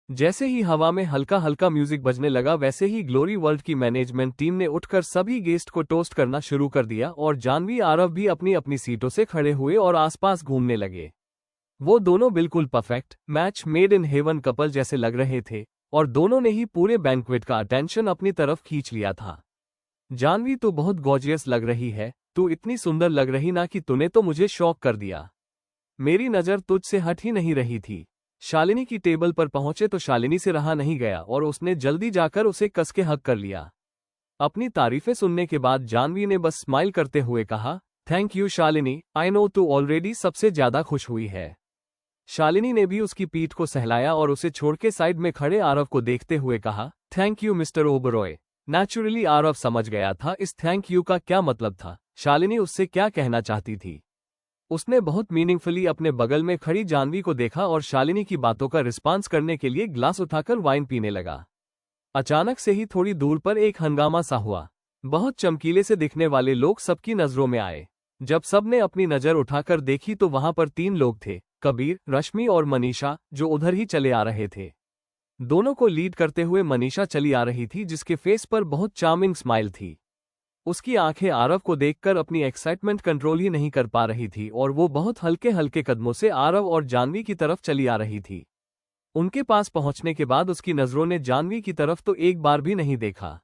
जैसे ही हवा में हल्का हल्का म्यूजिक बजने लगा वैसे ही ग्लोरी वर्ल्ड की मैनेजमेंट टीम ने उठकर सभी गेस्ट को टोस्ट करना शुरू कर दिया और जानवी आरव भी अपनी अपनी सीटों से खड़े हुए और आसपास घूमने लगे। वो दोनों बिल्कुल perfect match made in heaven couple जैसे लग रहे थे और दोनों ने ही पूरे बैंक्वेट का अटेंशन अपनी तरफ खींच लिया था। जानवी तू बहुत गॉर्जियस लग रही है, तू इतनी सुंदर लग रही ना कि तूने तो मुझे शॉक कर दिया। मेरी नज़र तुझसे हट ही नहीं रही थी। शालिनी की टेबल पर पहुंचे तो शालिनी से रहा नहीं गया और उसने जल्दी जाकर उसे कस के हग कर लिया। अपनी तारीफें सुनने के बाद जानवी ने बस स्माइल करते हुए कहा, thank you Shalini, I know तू ऑलरेडी सबसे ज्यादा खुश हुई है। शालिनी ने भी उसकी पीठ को सहलाया और उसे छोड़ के साइड में खड़े आरव को देखते हुए कहा, thank you mister Oberoi. Naturally Aarav समझ गया था इस थैंक यू का क्या मतलब था, शालिनी उससे क्या कहना चाहती थी। उसने बहुत मीनिंगफुली अपने बगल में खड़ी जानवी को देखा और शालिनी की बातों का रिस्पांस करने के लिए ग्लास उठाकर वाइन पीने लगा। अचानक से ही थोड़ी दूर पर एक हंगामा सा हुआ। बहुत चमकीले से दिखने वाले लोग सबकी नजरों में आए। जब सबने अपनी नजर उठाकर देखी तो वहां पर 3 लोग थे, कबीर, रश्मि और मनीषा, जो उधर ही चले आ रहे थे। दोनों को लीड करते हुए मनीषा चली आ रही थी जिसके फेस पर बहुत चार्मिंग स्माइल थी। उसकी आंखें आरव को देखकर अपनी एक्साइटमेंट कंट्रोल ही नहीं कर पा रही थी और वो बहुत हल्के हल्के कदमों से आरव और जानवी की तरफ चली आ रही थी। उनके पास पहुंचने के बाद उसकी नजरों ने जानवी की तरफ तो एक बार भी नहीं देखा।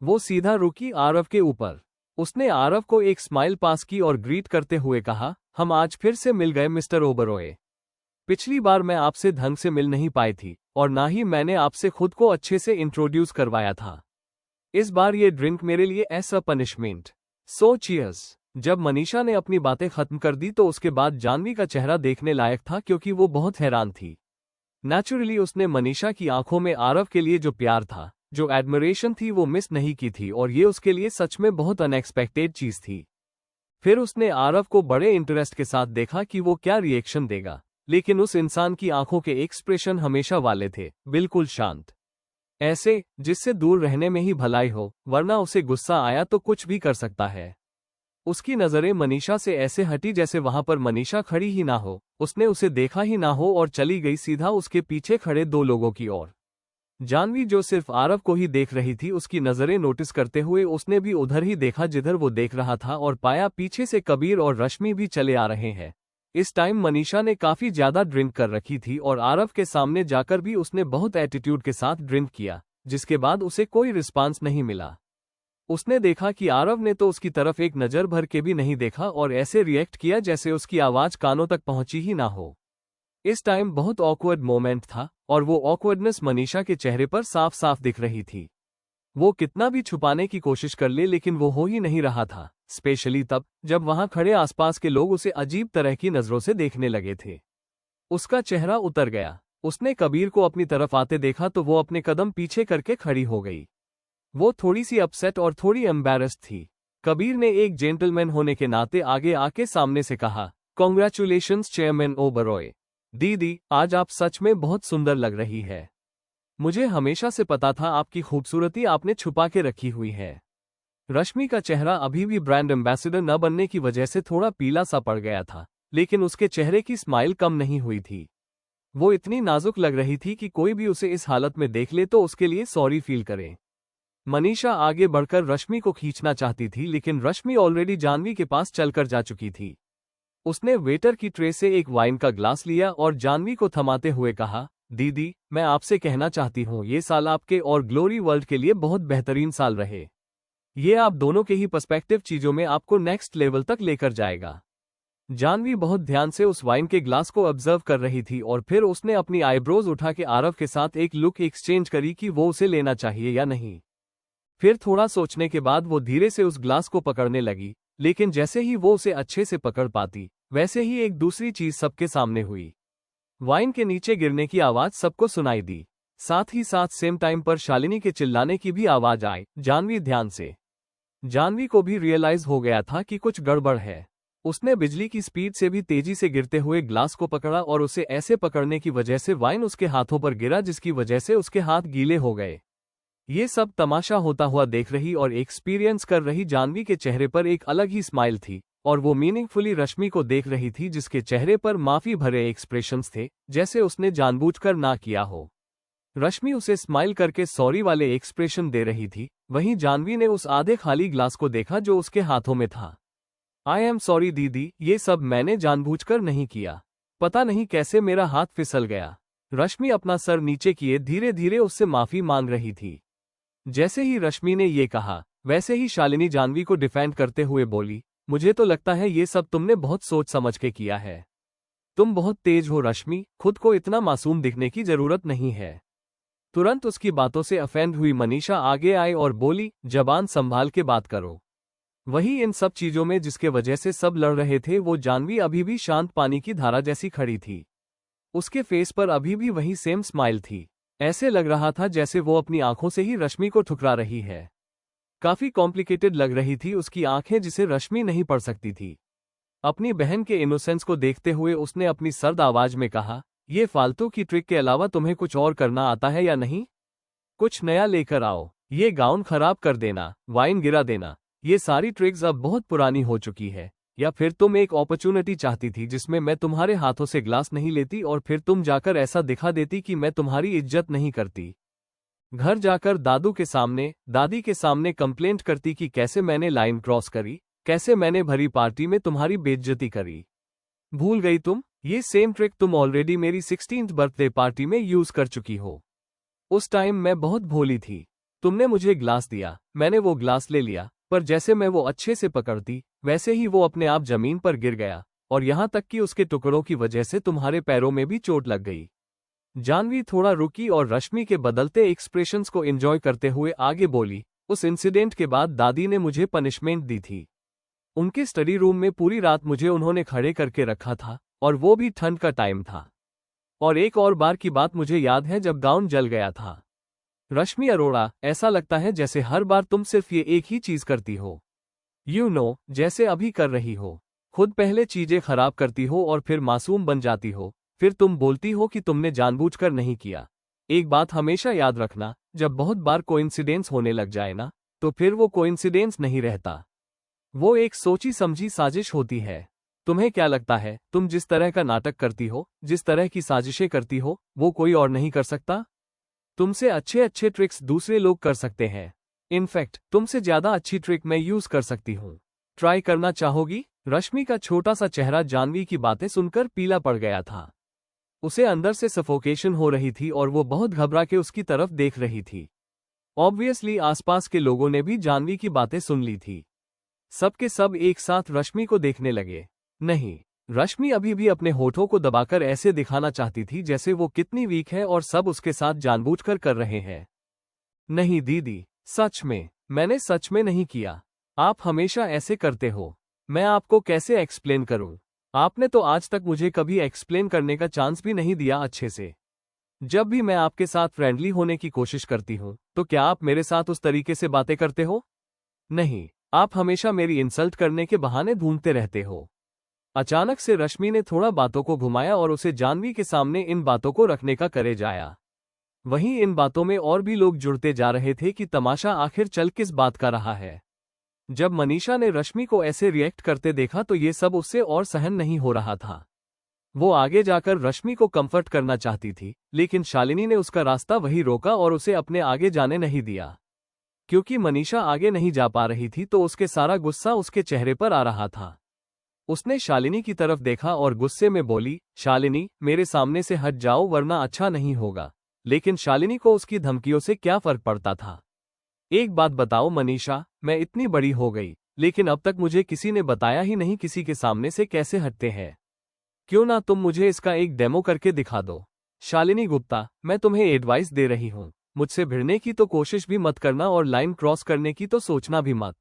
वो सीधा रुकी आरव के ऊपर। उसने आरव को एक स्माइल पास की और ग्रीट करते हुए कहा, हम आज फिर से मिल गए मिस्टर ओबरॉय। पिछली बार मैं आपसे ढंग से मिल नहीं पाई थी और ना ही मैंने आपसे खुद को अच्छे से इंट्रोड्यूस करवाया था। इस बार ये ड्रिंक मेरे लिए as a punishment, so cheers. जब मनीषा ने अपनी बातें खत्म कर दी तो उसके बाद जानवी का चेहरा देखने लायक था क्योंकि वो बहुत हैरान थी। नेचुरली उसने मनीषा की आंखों में आरव के लिए जो प्यार था, जो एडमिरेशन थी, वो मिस नहीं की थी और ये उसके लिए सच में बहुत अनएक्सपेक्टेड चीज थी। फिर उसने आरव को बड़े इंटरेस्ट के साथ देखा कि वो क्या रिएक्शन देगा, लेकिन उस इंसान की आंखों के एक्सप्रेशन हमेशा वाले थे, बिल्कुल शांत, ऐसे जिससे दूर रहने में ही भलाई हो, वरना उसे गुस्सा आया तो कुछ भी कर सकता है। उसकी नजरें मनीषा से ऐसे हटी जैसे वहां पर मनीषा खड़ी ही ना हो, उसने उसे देखा ही ना हो और चली गई सीधा उसके पीछे खड़े 2 लोगों की ओर। जानवी जो सिर्फ आरव को ही देख रही थी, उसकी नजरें नोटिस करते हुए उसने भी उधर ही देखा जिधर वो देख रहा था और पाया पीछे से कबीर और रश्मि भी चले आ रहे हैं। इस टाइम मनीषा ने काफी ज्यादा ड्रिंक कर रखी थी और आरव के सामने जाकर भी उसने बहुत एटीट्यूड के साथ ड्रिंक किया, जिसके बाद उसे कोई रिस्पांस नहीं मिला। उसने देखा कि आरव ने तो उसकी तरफ एक नजर भर के भी नहीं देखा और ऐसे रिएक्ट किया जैसे उसकी आवाज कानों तक पहुंची ही ना हो। इस टाइम बहुत ऑकवर्ड मोमेंट था और वो ऑकवर्डनेस मनीषा के चेहरे पर साफ साफ दिख रही थी। वो कितना भी छुपाने की कोशिश कर ले लेकिन वो हो ही नहीं रहा था, स्पेशली तब जब वहां खड़े आसपास के लोग उसे अजीब तरह की नजरों से देखने लगे थे। उसका चेहरा उतर गया। उसने कबीर को अपनी तरफ आते देखा तो वो अपने कदम पीछे करके खड़ी हो गई। वो थोड़ी सी अपसेट और थोड़ी एम्बैरेस्ड थी। कबीर ने एक जेंटलमैन होने के नाते आगे आके सामने से कहा, कॉन्ग्रेचुलेशंस चेयरमैन ओबरॉय। दीदी, आज आप सच में बहुत सुंदर लग रही है। मुझे हमेशा से पता था आपकी खूबसूरती आपने छुपा के रखी हुई है। रश्मि का चेहरा अभी भी ब्रांड एम्बेसडर न बनने की वजह से थोड़ा पीला सा पड़ गया था, लेकिन उसके चेहरे की स्माइल कम नहीं हुई थी। वो इतनी नाजुक लग रही थी कि कोई भी उसे इस हालत में देख ले तो उसके लिए सॉरी फील करे। मनीषा आगे बढ़कर रश्मि को खींचना चाहती थी लेकिन रश्मि ऑलरेडी जानवी के पास चलकर जा चुकी थी। उसने वेटर की ट्रे से एक वाइन का ग्लास लिया और जानवी को थमाते हुए कहा, दीदी, मैं आपसे कहना चाहती हूँ ये साल आपके और ग्लोरी वर्ल्ड के लिए बहुत बेहतरीन साल रहे। ये आप दोनों के ही पर्सपेक्टिव चीजों में आपको नेक्स्ट लेवल तक लेकर जाएगा। जानवी बहुत ध्यान से उस वाइन के ग्लास को ऑब्जर्व कर रही थी और फिर उसने अपनी आईब्रोज उठा के आरव के साथ एक लुक एक्सचेंज करी कि वो उसे लेना चाहिए या नहीं। फिर थोड़ा सोचने के बाद वो धीरे से उस ग्लास को पकड़ने लगी, लेकिन जैसे ही वो उसे अच्छे से पकड़ पाती वैसे ही एक दूसरी चीज सबके सामने हुई। वाइन के नीचे गिरने की आवाज सबको सुनाई दी, साथ ही साथ सेम टाइम पर शालिनी के चिल्लाने की भी आवाज आई। जानवी ध्यान से। जानवी को भी रियलाइज हो गया था कि कुछ गड़बड़ है। उसने बिजली की स्पीड से भी तेजी से गिरते हुए ग्लास को पकड़ा और उसे ऐसे पकड़ने की वजह से वाइन उसके हाथों पर गिरा जिसकी वजह से उसके हाथ गीले हो गए। ये सब तमाशा होता हुआ देख रही और एक्सपीरियंस कर रही जानवी के चेहरे पर एक अलग ही स्माइल थी और वो मीनिंगफुली रश्मि को देख रही थी जिसके चेहरे पर माफी भरे एक्सप्रेशंस थे, जैसे उसने जानबूझकर ना किया हो। रश्मि उसे स्माइल करके सॉरी वाले एक्सप्रेशन दे रही थी। वहीं जानवी ने उस आधे खाली ग्लास को देखा जो उसके हाथों में था। आई एम सॉरी दीदी, ये सब मैंने जानबूझकर नहीं किया। पता नहीं कैसे मेरा हाथ फिसल गया। रश्मि अपना सर नीचे किए धीरे धीरे उससे माफी मांग रही थी। जैसे ही रश्मि ने ये कहा, वैसे ही शालिनी जानवी को डिफेंड करते हुए बोली, मुझे तो लगता है ये सब तुमने बहुत सोच समझ के किया है। तुम बहुत तेज हो रश्मि, खुद को इतना मासूम दिखने की जरूरत नहीं है। तुरंत उसकी बातों से अफेंड हुई मनीषा आगे आई और बोली, जबान संभाल के बात करो। वही इन सब चीजों में जिसके वजह से सब लड़ रहे थे, वो जानवी अभी भी शांत पानी की धारा जैसी खड़ी थी। उसके फेस पर अभी भी वही सेम स्माइल थी। ऐसे लग रहा था जैसे वो अपनी आंखों से ही रश्मि को ठुकरा रही है। काफी कॉम्प्लिकेटेड लग रही थी उसकी आंखें, जिसे रश्मि नहीं पढ़ सकती थी। अपनी बहन के इनोसेंस को देखते हुए उसने अपनी सर्द आवाज में कहा, ये फालतू की ट्रिक के अलावा तुम्हें कुछ और करना आता है या नहीं? कुछ नया लेकर आओ। ये गाउन खराब कर देना, वाइन गिरा देना, ये सारी ट्रिक्स अब बहुत पुरानी हो चुकी है। या फिर तुम एक अपॉर्चुनिटी चाहती थी जिसमें मैं तुम्हारे हाथों से ग्लास नहीं लेती और फिर तुम जाकर ऐसा दिखा देती कि मैं तुम्हारी इज्जत नहीं करती। घर जाकर दादू के सामने, दादी के सामने कंप्लेंट करती कि कैसे मैंने लाइन क्रॉस करी, कैसे मैंने भरी पार्टी में तुम्हारी बेइज्जती करी। भूल गई तुम? ये सेम ट्रिक तुम ऑलरेडी मेरी 16th बर्थडे पार्टी में यूज कर चुकी हो। उस टाइम मैं बहुत भोली थी। तुमने मुझे ग्लास दिया, मैंने वो ग्लास ले लिया, पर जैसे मैं वो अच्छे से पकड़ती, वैसे ही वो अपने आप जमीन पर गिर गया और यहां तक कि उसके टुकड़ों की वजह से तुम्हारे पैरों में भी चोट लग गई। जानवी थोड़ा रुकी और रश्मि के बदलते एक्सप्रेशंस को एंजॉय करते हुए आगे बोली, उस इंसिडेंट के बाद दादी ने मुझे पनिशमेंट दी थी। उनके स्टडी रूम में पूरी रात मुझे उन्होंने खड़े करके रखा था, और वो भी ठंड का टाइम था। और एक और बार की बात मुझे याद है जब गाउन जल गया था। रश्मि अरोड़ा, ऐसा लगता है जैसे हर बार तुम सिर्फ ये एक ही चीज करती हो। जैसे अभी कर रही हो। खुद पहले चीजें खराब करती हो और फिर मासूम बन जाती हो, फिर तुम बोलती हो कि तुमने जानबूझकर नहीं किया। एक बात हमेशा याद रखना, जब बहुत बार कोइंसिडेंस होने लग जाए ना, तो फिर वो कोइंसिडेंस नहीं रहता। वो एक सोची समझी साजिश होती है। तुम्हें क्या लगता है, तुम जिस तरह का नाटक करती हो, जिस तरह की साजिशें करती हो, वो कोई और नहीं कर सकता? तुमसे अच्छे अच्छे ट्रिक्स दूसरे लोग कर सकते हैं। इनफैक्ट तुमसे ज्यादा अच्छी ट्रिक मैं यूज कर सकती हूँ। ट्राई करना चाहोगी? रश्मि का छोटा सा चेहरा जानवी की बातें सुनकर पीला पड़ गया था। उसे अंदर से सफोकेशन हो रही थी और वो बहुत घबरा के उसकी तरफ देख रही थी। ऑब्वियसली आसपास के लोगों ने भी जानवी की बातें सुन ली थी। सबके सब एक साथ रश्मि को देखने लगे। नहीं, रश्मि अभी भी अपने होठों को दबाकर ऐसे दिखाना चाहती थी जैसे वो कितनी वीक है और सब उसके साथ जानबूझकर कर रहे हैं। नहीं दीदी, सच में, मैंने सच में नहीं किया। आप हमेशा ऐसे करते हो। मैं आपको कैसे एक्सप्लेन करूं? आपने तो आज तक मुझे कभी एक्सप्लेन करने का चांस भी नहीं दिया अच्छे से। जब भी मैं आपके साथ फ्रेंडली होने की कोशिश करती हूं, तो क्या आप मेरे साथ उस तरीके से बातें करते हो? नहीं, आप हमेशा मेरी इंसल्ट करने के बहाने ढूंढते रहते हो। अचानक से रश्मि ने थोड़ा बातों को घुमाया और उसे जानवी के सामने इन बातों को रखने का करेज आया। वहीं इन बातों में और भी लोग जुड़ते जा रहे थे कि तमाशा आखिर चल किस बात का रहा है। जब मनीषा ने रश्मि को ऐसे रिएक्ट करते देखा तो ये सब उससे और सहन नहीं हो रहा था। वो आगे जाकर रश्मि को कंफर्ट करना चाहती थी, लेकिन शालिनी ने उसका रास्ता वही रोका और उसे अपने आगे जाने नहीं दिया। क्योंकि मनीषा आगे नहीं जा पा रही थी तो उसके सारा गुस्सा उसके चेहरे पर आ रहा था। उसने शालिनी की तरफ देखा और गुस्से में बोली, शालिनी, मेरे सामने से हट जाओ वरना अच्छा नहीं होगा। लेकिन शालिनी को उसकी धमकियों से क्या फर्क पड़ता था। एक बात बताओ मनीषा, मैं इतनी बड़ी हो गई, लेकिन अब तक मुझे किसी ने बताया ही नहीं किसी के सामने से कैसे हटते हैं। क्यों ना तुम मुझे इसका एक डेमो करके दिखा दो। शालिनी गुप्ता, मैं तुम्हें एडवाइस दे रही हूँ, मुझसे भिड़ने की तो कोशिश भी मत करना और लाइन क्रॉस करने की तो सोचना भी मत।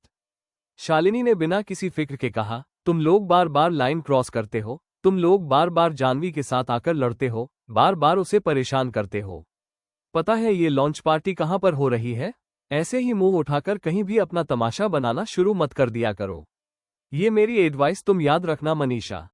शालिनी ने बिना किसी फिक्र के कहा, तुम लोग बार बार लाइन क्रॉस करते हो, तुम लोग बार बार जानवी के साथ आकर लड़ते हो, बार बार उसे परेशान करते हो। पता है ये लॉन्च पार्टी कहाँ पर हो रही है? ऐसे ही मुंह उठाकर कहीं भी अपना तमाशा बनाना शुरू मत कर दिया करो। ये मेरी एडवाइस तुम याद रखना मनीषा।